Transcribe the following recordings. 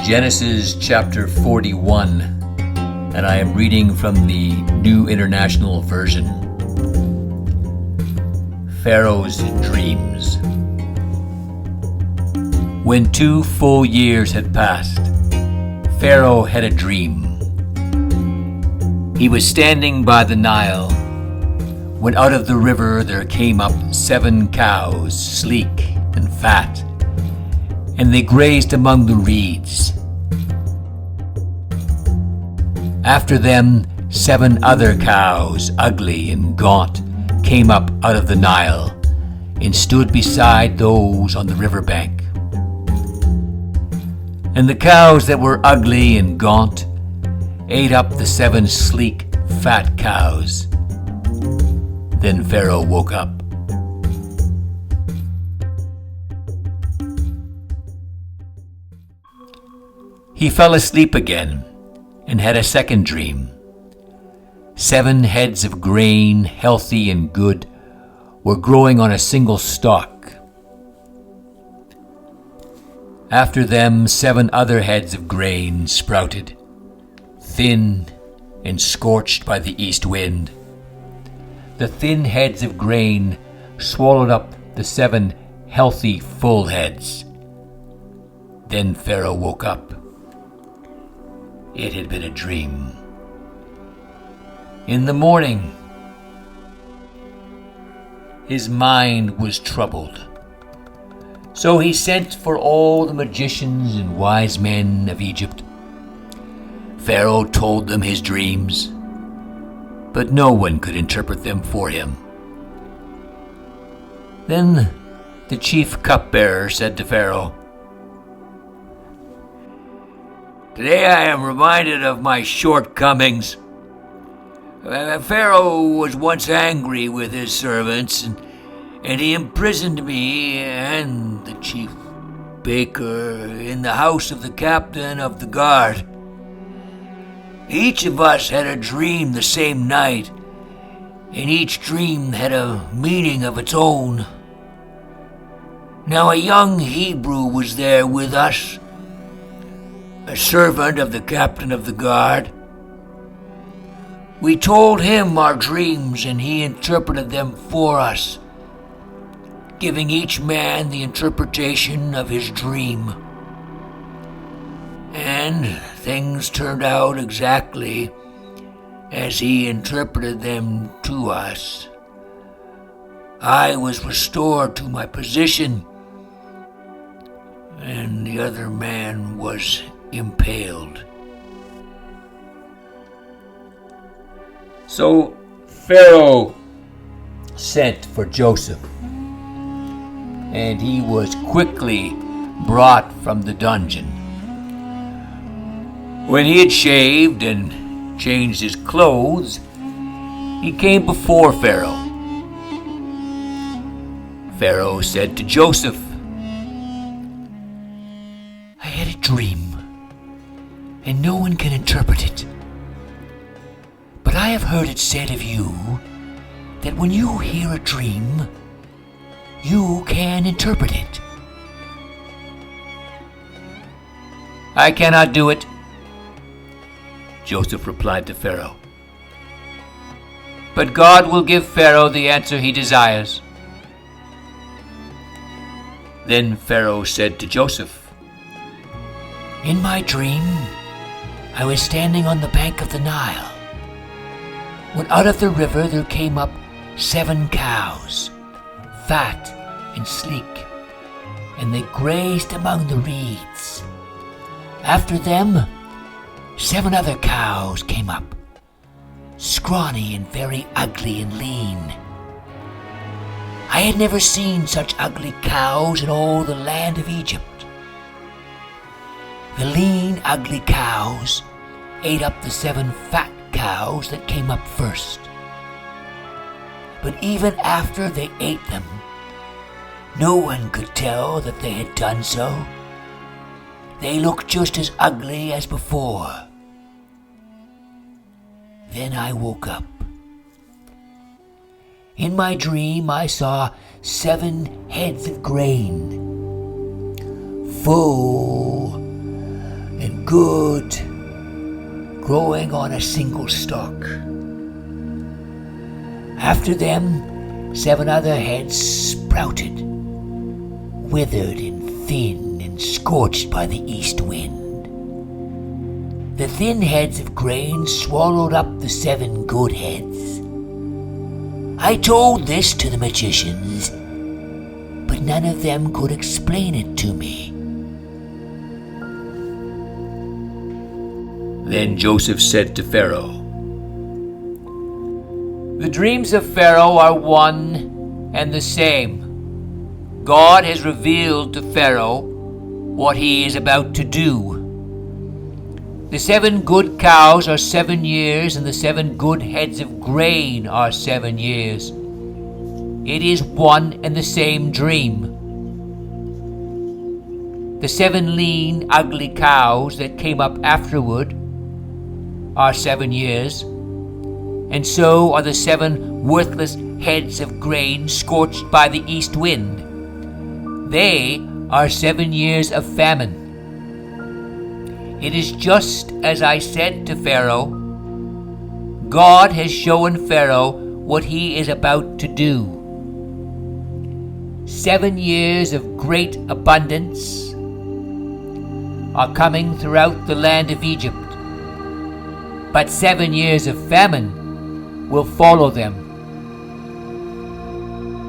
Genesis chapter 41, and I am reading from the New International Version. Pharaoh's dreams. When 2 full years had passed, Pharaoh had a dream. He was standing by the Nile, when out of the river there came up 7 cows, sleek and fat, and they grazed among the reeds. After them 7 other cows, ugly and gaunt, came up out of the Nile, and stood beside those on the riverbank. And the cows that were ugly and gaunt ate up the 7 sleek, fat cows. Then Pharaoh woke up. He fell asleep again and had a second dream. 7 heads of grain, healthy and good, were growing on a single stalk. After them 7 other heads of grain sprouted, thin and scorched by the east wind. The thin heads of grain swallowed up the 7 healthy, full heads. Then Pharaoh woke up. It had been a dream. In the morning, his mind was troubled. So he sent for all the magicians and wise men of Egypt. Pharaoh told them his dreams, but no one could interpret them for him. Then the chief cupbearer said to Pharaoh, "Today I am reminded of my shortcomings. Pharaoh was once angry with his servants, and he imprisoned me and the chief baker in the house of the captain of the guard. Each of us had a dream the same night, and each dream had a meaning of its own. Now a young Hebrew was there with us, a servant of the captain of the guard. We told him our dreams, and he interpreted them for us, giving each man the interpretation of his dream. And things turned out exactly as he interpreted them to us. I was restored to my position, and the other man was impaled." So Pharaoh sent for Joseph, and he was quickly brought from the dungeon. When he had shaved and changed his clothes, he came before Pharaoh. Pharaoh said to Joseph, "I had a dream, and no one can interpret it. But I have heard it said of you that when you hear a dream, you can interpret it." "I cannot do it," Joseph replied to Pharaoh. "But God will give Pharaoh the answer he desires." Then Pharaoh said to Joseph, "In my dream, I was standing on the bank of the Nile, when out of the river there came up 7 cows, fat and sleek, and they grazed among the reeds. After them 7 other cows came up, scrawny and very ugly and lean. I had never seen such ugly cows in all the land of Egypt. The lean, ugly cows ate up the 7 fat cows that came up first. But even after they ate them, no one could tell that they had done so. They looked just as ugly as before. Then I woke up. In my dream I saw 7 heads of grain, full good, growing on a single stalk. After them, 7 other heads sprouted, withered and thin and scorched by the east wind. The thin heads of grain swallowed up the 7 good heads. I told this to the magicians, but none of them could explain it to me. Then Joseph said to Pharaoh, The dreams of Pharaoh are one and the same. God has revealed to Pharaoh what he is about to do. The 7 good cows are 7 years, and the 7 good heads of grain are 7 years. It is one and the same dream. The 7 lean, ugly cows that came up afterward are 7 years, and so are the 7 worthless heads of grain scorched by the east wind. They are 7 years of famine. It is just as I said to Pharaoh. God has shown Pharaoh what he is about to do. 7 years of great abundance are coming throughout the land of Egypt, but 7 years of famine will follow them.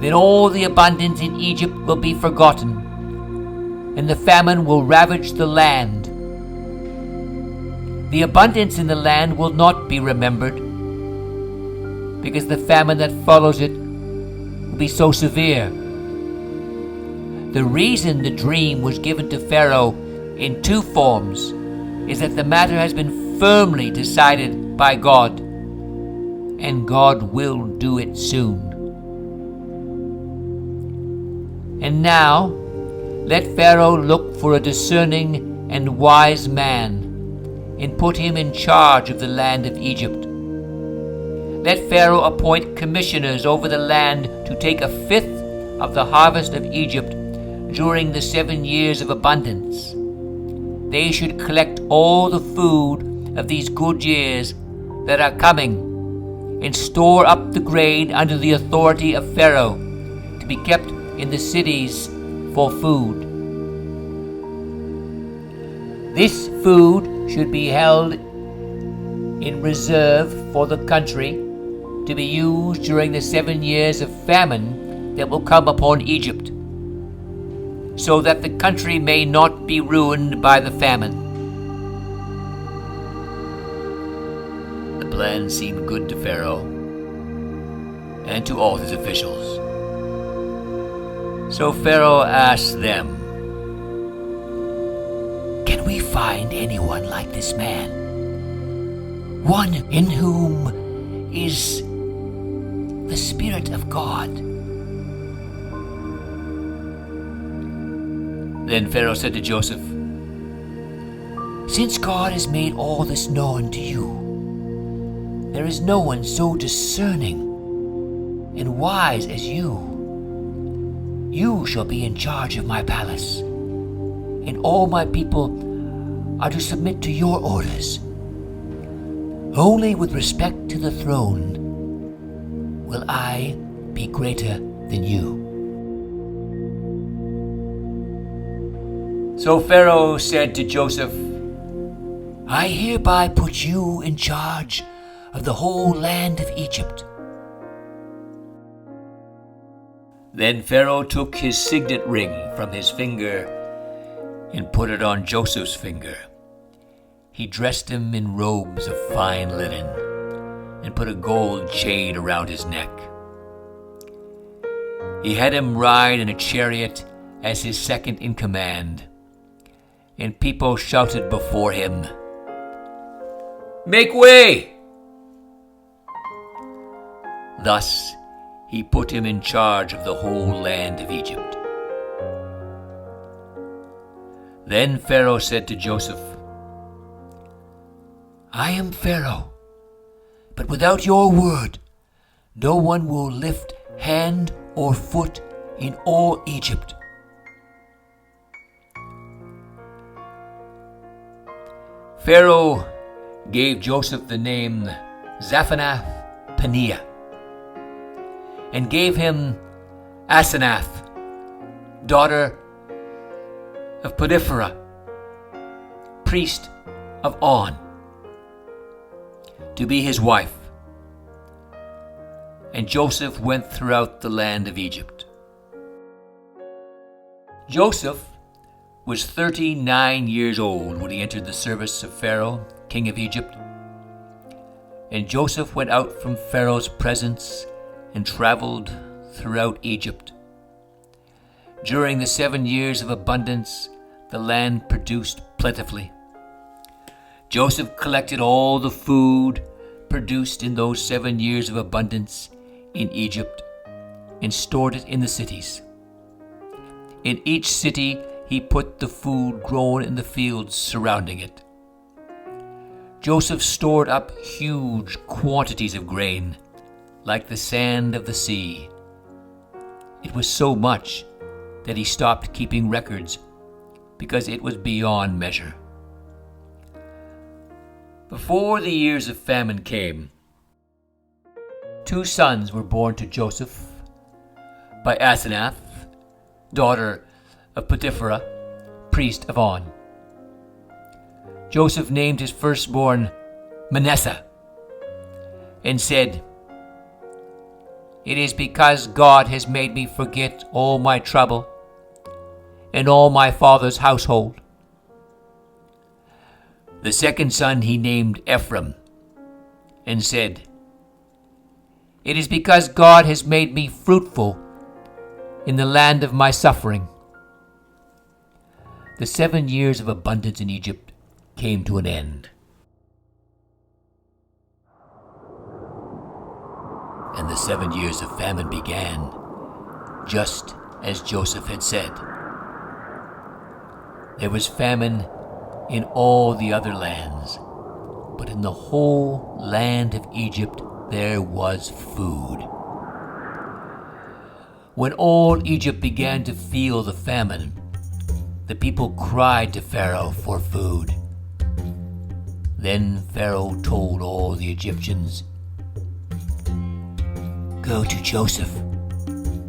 Then all the abundance in Egypt will be forgotten, and the famine will ravage the land. The abundance in the land will not be remembered, because the famine that follows it will be so severe. The reason the dream was given to Pharaoh in 2 forms is that the matter has been firmly decided by God, and God will do it soon. And now, let Pharaoh look for a discerning and wise man and put him in charge of the land of Egypt. Let Pharaoh appoint commissioners over the land to take 1/5 of the harvest of Egypt during the 7 years of abundance. They should collect all the food of these good years that are coming and store up the grain under the authority of Pharaoh to be kept in the cities for food. This food should be held in reserve for the country to be used during the 7 years of famine that will come upon Egypt, so that the country may not be ruined by the famine. The plan seemed good to Pharaoh and to all his officials. So Pharaoh asked them, Can we find anyone like this man? One in whom is the Spirit of God. Then Pharaoh said to Joseph, Since God has made all this known to you, there is no one so discerning and wise as you. You shall be in charge of my palace, and all my people are to submit to your orders. Only with respect to the throne will I be greater than you. So Pharaoh said to Joseph, I hereby put you in charge of the whole land of Egypt. Then Pharaoh took his signet ring from his finger and put it on Joseph's finger. He dressed him in robes of fine linen and put a gold chain around his neck. He had him ride in a chariot as his second in command, and people shouted before him, "Make way!" Thus he put him in charge of the whole land of Egypt. Then Pharaoh said to Joseph, I am Pharaoh, but without your word, no one will lift hand or foot in all Egypt. Pharaoh gave Joseph the name Zaphanath-Paneah, and gave him Asenath, daughter of Potiphera, priest of On, to be his wife. And Joseph went throughout the land of Egypt. Joseph was 39 years old when he entered the service of Pharaoh, king of Egypt. And Joseph went out from Pharaoh's presence and traveled throughout Egypt. During the 7 years of abundance, the land produced plentifully. Joseph collected all the food produced in those 7 years of abundance in Egypt and stored it in the cities. In each city he put the food grown in the fields surrounding it. Joseph stored up huge quantities of grain, like the sand of the sea. It was so much that he stopped keeping records because it was beyond measure. Before the years of famine came, 2 sons were born to Joseph by Asenath, daughter of Potiphera, priest of On. Joseph named his firstborn Manasseh and said, "It is because God has made me forget all my trouble and all my father's household." The second son he named Ephraim and said, "It is because God has made me fruitful in the land of my suffering." The 7 years of abundance in Egypt came to an end. And the 7 years of famine began, just as Joseph had said. There was famine in all the other lands, but in the whole land of Egypt there was food. When all Egypt began to feel the famine, the people cried to Pharaoh for food. Then Pharaoh told all the Egyptians, "Go to Joseph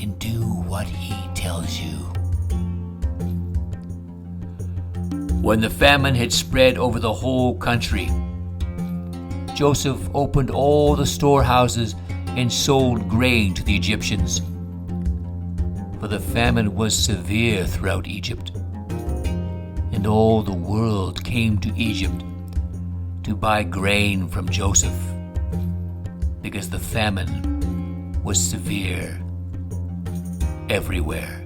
and do what he tells you." When the famine had spread over the whole country, Joseph opened all the storehouses and sold grain to the Egyptians. For the famine was severe throughout Egypt, and all the world came to Egypt to buy grain from Joseph, because the famine was severe everywhere.